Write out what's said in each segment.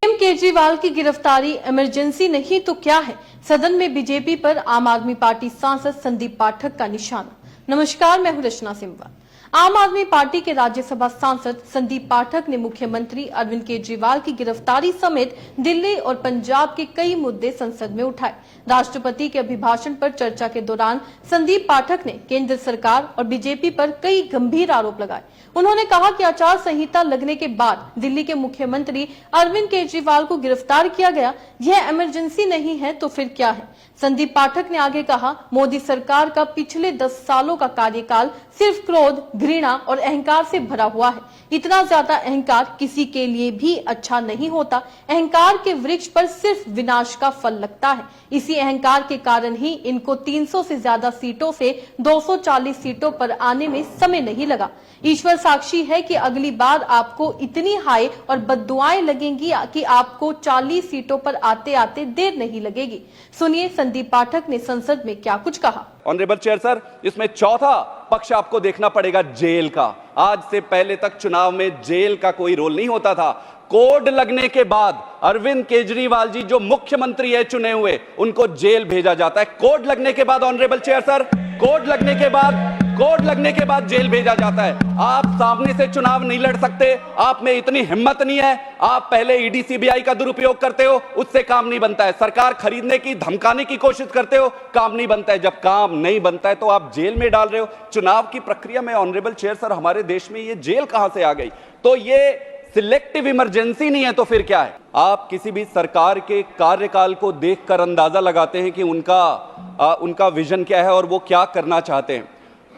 CM Kejriwal की गिरफ्तारी emergency नहीं तो क्या है? सदन में बीजेपी पर आम आदमी पार्टी सांसद संदीप पाठक का निशाना। नमस्कार, मैं हूं रचना सिंवा। आम आदमी पार्टी के राज्यसभा सांसद संदीप पाठक ने मुख्यमंत्री अरविंद केजरीवाल की गिरफ्तारी समेत दिल्ली और पंजाब के कई मुद्दे संसद में उठाए। राष्ट्रपति के अभिभाषण पर चर्चा के दौरान संदीप पाठक ने केंद्र सरकार और बीजेपी पर कई गंभीर आरोप लगाए। उन्होंने कहा कि आचार संहिता लगने के बाद दिल्ली के मुख्यमंत्री अरविंद केजरीवाल को गिरफ्तार किया गया, यह इमरजेंसी नहीं है तो फिर क्या है? संदीप पाठक ने आगे कहा, मोदी सरकार का पिछले 10 सालों का कार्यकाल सिर्फ क्रोध, घृणा और अहंकार से भरा हुआ है। इतना ज्यादा अहंकार किसी के लिए भी अच्छा नहीं होता। अहंकार के वृक्ष पर सिर्फ विनाश का फल लगता है। इसी अहंकार के कारण ही इनको 300 से ज्यादा सीटों से 240 सीटों पर आने में समय नहीं लगा। ईश्वर साक्षी है कि अगली बार आपको इतनी हाय और बद्दुआएं लगेंगी कि आपको 40 सीटों पर आते आते देर नहीं लगेगी। सुनिए संदीप पाठक ने संसद में क्या कुछ कहा। ऑनरेबल चेयर सर, इसमें चौथा पक्ष आपको देखना पड़ेगा जेल का। आज से पहले तक चुनाव में जेल का कोई रोल नहीं होता था। कोड लगने के बाद अरविंद केजरीवाल जी जो मुख्यमंत्री है चुने हुए, उनको जेल भेजा जाता है। कोड लगने के बाद ऑनरेबल चेयर सर, कोड लगने के बाद जेल भेजा जाता है। आप सामने से चुनाव नहीं लड़ सकते, आप में इतनी हिम्मत नहीं है। आप पहले ईडी सीबीआई का दुरुपयोग करते हो, उससे काम नहीं बनता है। सरकार खरीदने की, धमकाने की कोशिश करते हो, काम नहीं बनता है। जब काम नहीं बनता है तो आप जेल में डाल रहे हो। चुनाव की प्रक्रिया में ऑनरेबल चेयर सर, हमारे देश में ये जेल कहां से आ गई? तो ये सिलेक्टिव इमरजेंसी नहीं है तो फिर क्या है? आप किसी भी सरकार के कार्यकाल को देखकर अंदाजा लगाते हैं कि उनका विजन क्या है और वो क्या करना चाहते हैं।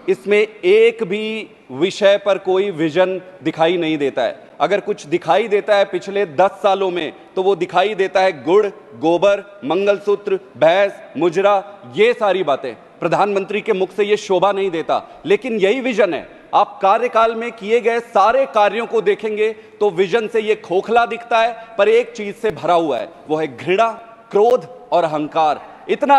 इसमें एक भी विषय पर कोई विजन दिखाई नहीं देता है। अगर कुछ दिखाई देता है पिछले 10 सालों में तो वो दिखाई देता है गुड़, गोबर, मंगलसूत्र, भैंस, मुजरा, ये सारी बातें। प्रधानमंत्री के मुख से ये शोभा नहीं देता, लेकिन यही विजन है। आप कार्यकाल में किए गए सारे कार्यों को देखेंगे तो विजन से ये खोखला दिखता है, पर एक चीज से भरा हुआ है, वो है घृणा, क्रोध और अहंकार। इतना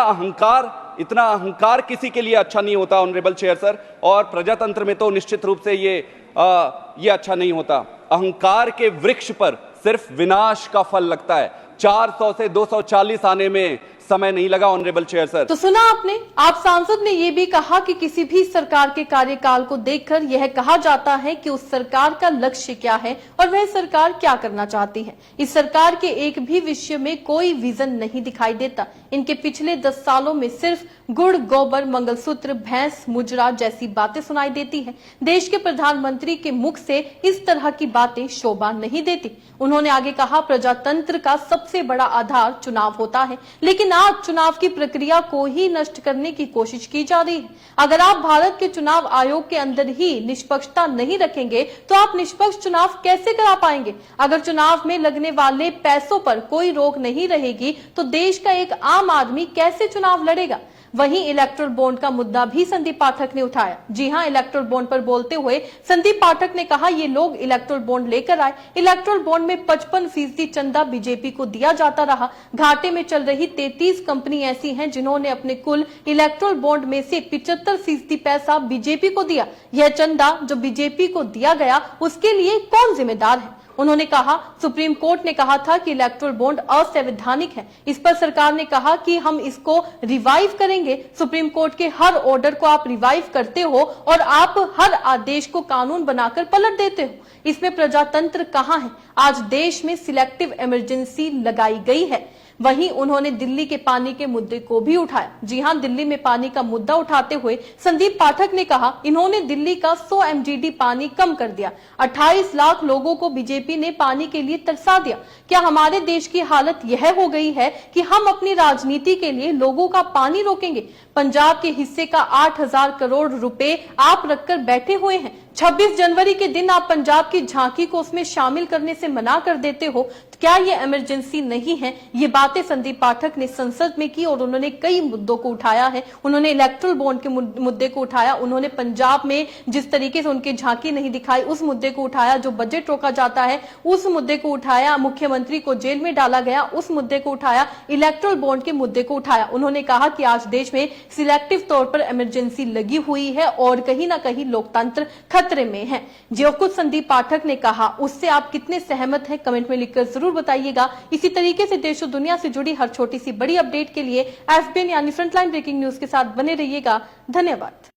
अहंकार किसी के लिए अच्छा नहीं होता ऑनरेबल चेयर सर, और प्रजातंत्र में तो निश्चित रूप से ये अच्छा नहीं होता। अहंकार के वृक्ष पर सिर्फ विनाश का फल लगता है। 400 से 240 आने में समय नहीं लगा ऑनरेबल चेयर सर। तो सुना आपने, आप सांसद ने यह भी कहा कि किसी भी सरकार के कार्यकाल को देखकर यह कहा जाता है कि उस सरकार का लक्ष्य क्या है और वह सरकार क्या करना चाहती है। इस सरकार के एक भी विषय में कोई विजन नहीं दिखाई देता। इनके पिछले 10 सालों में सिर्फ गुड़, गोबर, मंगलसूत्र, भैंस, मुजरा जैसी बातें सुनाई देती है। देश के प्रधानमंत्री के मुख से इस तरह की बातें शोभा नहीं देती। उन्होंने आगे कहा, प्रजातंत्र का सबसे बड़ा आधार चुनाव होता है, लेकिन आज चुनाव की प्रक्रिया को ही नष्ट करने की कोशिश की जा रही है। अगर आप भारत के चुनाव आयोग के अंदर ही निष्पक्षता नहीं रखेंगे तो आप निष्पक्ष चुनाव कैसे करा पाएंगे? अगर चुनाव में लगने वाले पैसों पर कोई रोक नहीं रहेगी तो देश का एक आम आदमी कैसे चुनाव लड़ेगा? वहीं इलेक्टोरल बॉन्ड का मुद्दा भी संदीप पाठक ने उठाया। जी हां, इलेक्टोरल बॉन्ड पर बोलते हुए संदीप पाठक ने कहा, ये लोग इलेक्टोरल बॉन्ड लेकर आए। इलेक्टोरल बॉन्ड में 55% चंदा बीजेपी को दिया जाता रहा। घाटे में चल रही 33 कंपनी ऐसी हैं जिन्होंने अपने कुल इलेक्टोरल बॉन्ड में से 75% पैसा बीजेपी को दिया। यह चंदा जो बीजेपी को दिया गया, उसके लिए कौन जिम्मेदार है? उन्होंने कहा, सुप्रीम कोर्ट ने कहा था कि इलेक्टोरल बॉन्ड असंवैधानिक है। इस पर सरकार ने कहा कि हम इसको रिवाइव करेंगे। सुप्रीम कोर्ट के हर ऑर्डर को आप रिवाइव करते हो और आप हर आदेश को कानून बनाकर पलट देते हो। इसमें प्रजातंत्र कहां है? आज देश में सिलेक्टिव इमरजेंसी लगाई गई है। वहीं उन्होंने दिल्ली के पानी के मुद्दे को भी उठाया। जी हां, दिल्ली में पानी का मुद्दा उठाते हुए संदीप पाठक ने कहा, इन्होंने दिल्ली का 100 MGD पानी कम कर दिया। 28 लाख लोगों को बीजेपी ने पानी के लिए तरसा दिया। क्या हमारे देश की हालत यह हो गई है कि हम अपनी राजनीति के लिए लोगों का पानी रोकेंगे? पंजाब के हिस्से का 8,000 करोड़ रुपए आप रखकर बैठे हुए हैं। 26 जनवरी के दिन आप पंजाब की झांकी को उसमें शामिल करने से मना कर देते हो। तो क्या ये इमरजेंसी नहीं है? ये बातें संदीप पाठक ने संसद में की और उन्होंने कई मुद्दों को उठाया है। उन्होंने इलेक्टोरल बॉन्ड के मुद्दे को उठाया, उन्होंने पंजाब में जिस तरीके से उनकी झांकी नहीं दिखाई उस मुद्दे को उठाया, जो बजट रोका जाता है उस मुद्दे को उठाया, मुख्यमंत्री को जेल में डाला गया उस मुद्दे को उठाया, इलेक्टोरल बॉन्ड के मुद्दे को उठाया। उन्होंने कहा कि आज देश में सिलेक्टिव तौर पर इमरजेंसी लगी हुई है और कहीं ना कहीं लोकतंत्र खतरे में है। जो कुछ संदीप पाठक ने कहा उससे आप कितने सहमत हैं, कमेंट में लिखकर जरूर बताइएगा। इसी तरीके से देश और दुनिया से जुड़ी हर छोटी सी बड़ी अपडेट के लिए FBN यानी फ्रंटलाइन ब्रेकिंग न्यूज के साथ बने रहिएगा। धन्यवाद।